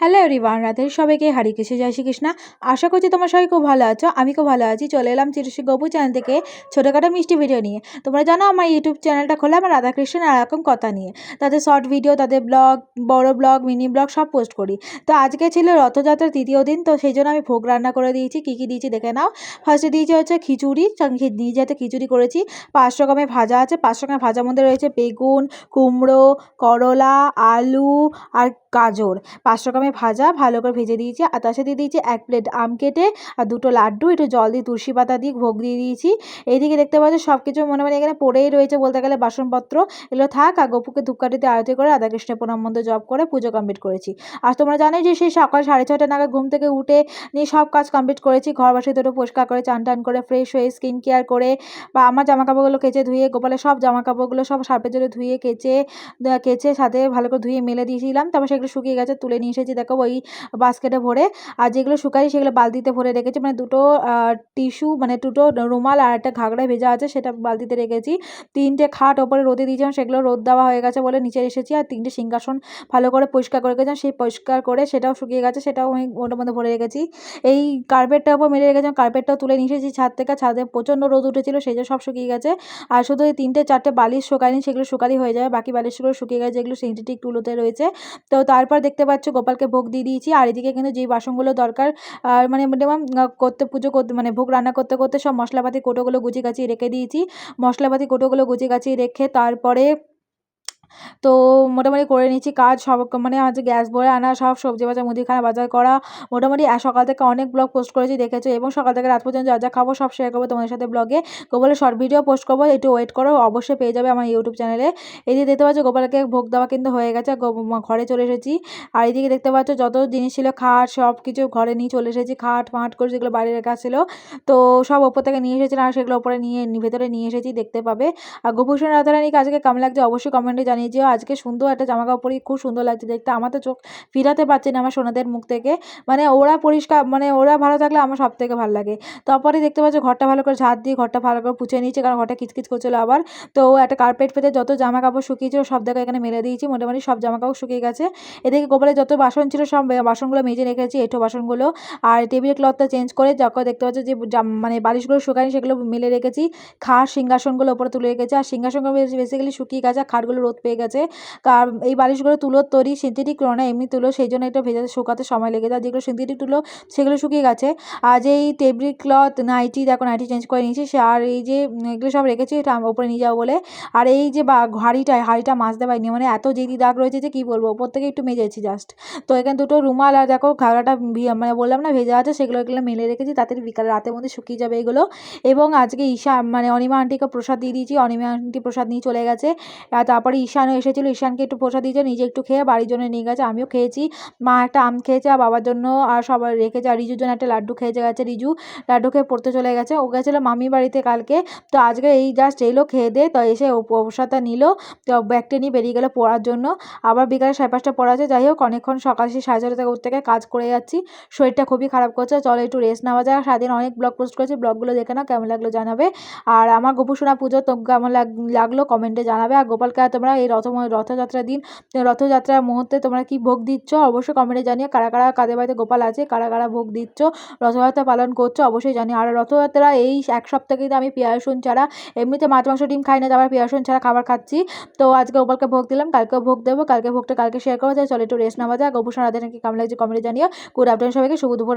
Hello everyone, Radhe সবাইকে হরে কৃষ্ণ, জয় শ্রীকৃষ্ণ। আশা করছি তোমার সবাই খুব ভালো আছো। আমি খুব ভালো আছি। চলে এলাম চিরশ্রী গপু চ্যানেল থেকে ছোটোখাটো মিষ্টি ভিডিও নিয়ে। তোমরা জানো আমার ইউটিউব চ্যানেলটা খোলা আমার রাধাকৃষ্ণ আর এরকম কথা নিয়ে, তাদের শর্ট ভিডিও, তাদের ব্লগ, বড় ব্লগ, মিনি ব্লগ সব পোস্ট করি। তো আজকে ছিল রথযাত্রার তৃতীয় দিন, তো সেই জন্য আমি ভোগ রান্না করে দিয়েছি। কী কী দিয়েছি দেখে নাও। ফার্স্টে দিয়েছি হচ্ছে খিচুড়ি, নিজে হাতে খিচুড়ি করেছি। 5 রকমের ভাজা আছে। 5 রকমের ভাজার মধ্যে রয়েছে বেগুন, কুমড়ো, করলা, আলু আর গাজর। 5 রকমের ভাজা ভালো করে ভেজে দিয়েছি। আর তার সাথে দিয়েছি 1 প্লেট আম কেটে আর 2টো লাড্ডু, একটু জল দিয়ে তুলসী পাতা দিয়ে ভোগ দিয়ে দিয়েছি। এইদিকে দেখতে পাচ্ছ সব কিছু মনে মনে এখানে পড়েই রয়েছে বলতে গেলে, বাসনপত্র এগুলো থাক। আর গপুকে ধূপকাঠিতে আরতি করে রাধাকৃষ্ণের প্রণাম মন্ত্র জপ করে পুজো কমপ্লিট করেছি। আর তোমরা জানোই যে সেই সকাল 6:30 নাগাদ ঘুম থেকে উঠে নিয়ে সব কাজ কমপ্লিট করেছি। ঘর বাসি দুটো পরিষ্কার করে চান টান করে ফ্রেশ হয়ে স্কিন কেয়ার করে বা আমার জামাকাপড়গুলো কেচে ধুয়ে, গোপালের সব জামাকাপড়গুলো সব সার্ফের জলে ধুয়ে কেচে সাথে ভালো করে ধুয়ে মেলে দিয়েছিলাম। তারপর সেগুলো শুকিয়ে গেছে, তুলে নিয়ে এসেছি দেখো ওই বাস্কেটে ভরে। আর যেগুলো শুকাই সেগুলো বালতিতে ভরে রেখেছি, মানে দুটো টিস্যু, মানে দুটো রুমাল আর একটা ঘাগড়ায় ভেজা আছে, সেটা বালতিতে রেখেছি। 3টে খাট ওপরে রোদে দিয়েছিলাম, সেগুলো রোদ দেওয়া হয়ে গেছে বলে নিচে এসেছি। আর 3টে সিংহাসন ভালো করে পরিষ্কার করে রেখেছিলাম, সেই পরিষ্কার করে সেটাও শুকিয়ে গেছে, সেটাও আমি ওটার মধ্যে ভরে রেখেছি। এই কার্পেটটার উপর মেলে রেখেছিলাম, কার্পেটটাও তুলে নিয়ে এসেছি ছাদ থেকে। ছাদে প্রচণ্ড রোদ উঠেছিল, সেই যে সব শুকিয়ে গেছে। আর শুধু এই 3টে-4টে বালিশ শুকায়নি, সেগুলো শুকালেই হয়ে যাবে। বাকি বালিশগুলো শুকিয়ে গেছে, যেগুলো সিনথেটিক তুলোতে রয়েছে। তো তারপর দেখতে পাচ্ছ গোপালকে ভোগ দিয়ে দিয়েছি। আর এদিকে কিন্তু যেই বাসনগুলো দরকার মানে মিনিমাম করতে, পুজো করতে, মানে ভোগ রান্না করতে করতে সব মশলাপাতি কোটোগুলো গুছিয়ে গাছিয়ে রেখে দিয়েছি। মশলাপাতি কোটোগুলো গুছিয়ে গাছিয়ে রেখে তারপরে তো মোটামুটি করে নিচ্ছি কাজ সব, মানে হচ্ছে গ্যাস ভরে আনা, সব সবজি বাজার, মুদিখানা বাজার করা। মোটামুটি সকাল থেকে অনেক ব্লগ পোস্ট করেছি দেখেছো, এবং সকাল থেকে রাত পর্যন্ত যা যা খাবো সব শেয়ার করবো তোমাদের সাথে ব্লগে। গোপালের শর্ট ভিডিও পোস্ট করবো, একটু ওয়েট করো, অবশ্যই পেয়ে যাবে আমার ইউটিউব চ্যানেলে। এদিকে দেখতে পাচ্ছ গোপালকে ভোগ দেওয়া কিন্তু হয়ে গেছে, ঘরে চলে এসেছি। আর এদিকে দেখতে পাচ্ছ যত জিনিস ছিল খাট সব কিছু ঘরে নিয়ে চলে এসেছি। খাট ফাট করে যেগুলো বাইরে রেখা ছিল তো সব ওপর থেকে নিয়ে এসেছিলাম, আর সেগুলো ওপরে ভেতরে নিয়ে এসেছি, দেখতে পাবে। আর গোপুসোনা রাধারানীকে আজকে কেমন লাগছে অবশ্যই কমেন্টে জানিয়ে দিও। আজকে সুন্দর একটা জামা কাপড় পরে খুব সুন্দর লাগছে দেখতে। আমার তো চোখ ফিরাতে পারছি না আমার সোনাদের মুখ থেকে, মানে ওরা পরিষ্কার, মানে ওরা ভালো থাকলে আমার সব থেকে ভালো লাগে। তারপরে দেখতে পাচ্ছ ঘরটা ভালো করে ঝাড় দিয়ে ঘরটা ভালো করে পুছে নিয়েছে, কারণ ঘরটা কিচকিচ করছিল আবার। তো একটা কার্পেট পেতে যত জামা কাপড় শুকিয়েছিল সব জায়গায় এখানে মেলে দিয়েছি, মোটামুটি সব জামা কাপড় শুকিয়ে গেছে। এদিকে গোপালের যত বাসন ছিল সব বাসনগুলো মেজে রেখেছি, এঁঠো বাসনগুলো। আর টেবিল ক্লথটা চেঞ্জ করে যখন দেখতে পাচ্ছ যে মানে বালিশগুলো শুকায়নি সেগুলো মেলে রেখেছি। খাট সিংহাসনগুলো ওপরে তুলে রেখেছি। আর সিংহাসনগুলো বেসিক্যালি শুকিয়ে গেছে, খাটগুলো রোদ পেয়ে গেছে। এই বালিশগুলো তুলোর তৈরি, সিনথেটিক তুলো না, এমনি তুলো, সেই জন্য এটা ভেজাতে শুকাতে সময় লেগে যায়। যেগুলো সিনথেটিক তুলো সেগুলো শুকিয়ে গেছে। আর যে এই টেবিল ক্লথ, নাইটি, দেখো নাইটি চেঞ্জ করে নিয়েছি। আর এই যে এগুলো সব রেখেছি এটা ওপরে নিয়ে যাবো বলে। আর এই যে হাঁড়িটা মাজতে পারিনি, মানে এত জেদি দাগ রয়েছে যে কী বলবো, ওপর থেকে একটু মেজেছি জাস্ট। তো এখানে দুটো রুমাল আর দেখো ঘাগড়াটা মানে বললাম না ভেজা আছে, সেগুলো এগুলো মেলে রেখেছি, তাড়াতাড়ি বিকাল রাতের মধ্যে শুকিয়ে যাবে এগুলো। এবং আজকে মানে অনিমা আন্টিকে প্রসাদ দিয়ে দিয়েছি, অনিমা আন্টি প্রসাদ নিয়ে চলে গেছে। আর তারপরে ঈশানও এসেছিলো, ঈশানকে একটু প্রসাদ দিয়েছে, নিজে একটু খেয়ে বাড়ির জন্য নিয়ে গেছে, আমিও খেয়েছি। মা একটা আম খেয়েছে আর বাবার জন্য আর সবাই রেখেছে। আর রিজুর জন্য একটা লাড্ডু খেয়েছে গেছে, রিজু লাড্ডু খেয়ে পড়তে চলে গেছে, ও গেছিলো মামির বাড়িতে কালকে। তো আজকে এই জাস্ট এলো খেয়ে দে, তো এসে প্রসাদটা নিল, তো ব্যাগটা নিয়ে বেরিয়ে গেলো পড়ার জন্য। আবার বিকালে 5:30 পড়া আছে। যাই হোক অনেকক্ষণ সকাল 4:30 থেকে উঠতে কাজ করে যাচ্ছি, শরীরটা খুবই খারাপ করছে। চলো একটু রেস্ট নেওয়া যায়। সারাদিন অনেক ব্লগ পোস্ট করেছি, ব্লগগুলো দেখে নাও, কেমন লাগলো জানাবে। আর আমার গোপুসোনা পুজো তো কেমন লাগলো কমেন্টে জানাবে। আর গোপালকে তোমরা এই রথযাত্রার দিন, রথযাত্রার মুহূর্তে তোমরা কি ভোগ দিচ্ছ অবশ্যই কমেন্টে জানিয়ে। কারা কারা কাদের বাড়িতে গোপাল আছে, কারা কারা ভোগ দিচ্ছ, রথযাত্রা পালন করছো অবশ্যই জানিয়ে। আর রথযাত্রা এই 1 সপ্তাহ কিন্তু আমি পেঁয়াজ রসুন ছাড়া, এমনিতে মাছ মাংস ডিম খাই না, তারপর পেঁয়াজ রসুন ছাড়া খাবার খাচ্ছি। তো আজকে গোপালকে ভোগ দিলাম, কালকেও ভোগ দেবো, কালকে ভোগটা কালকে শেয়ার করবো। চলো একটু রেস্ট নেওয়া যায়। গোপুসোনা রাধে নাকি কেমন লাগছে কমেন্টে জানিও। গুড আফটারনুন সবাইকে, শুভ দুপুর।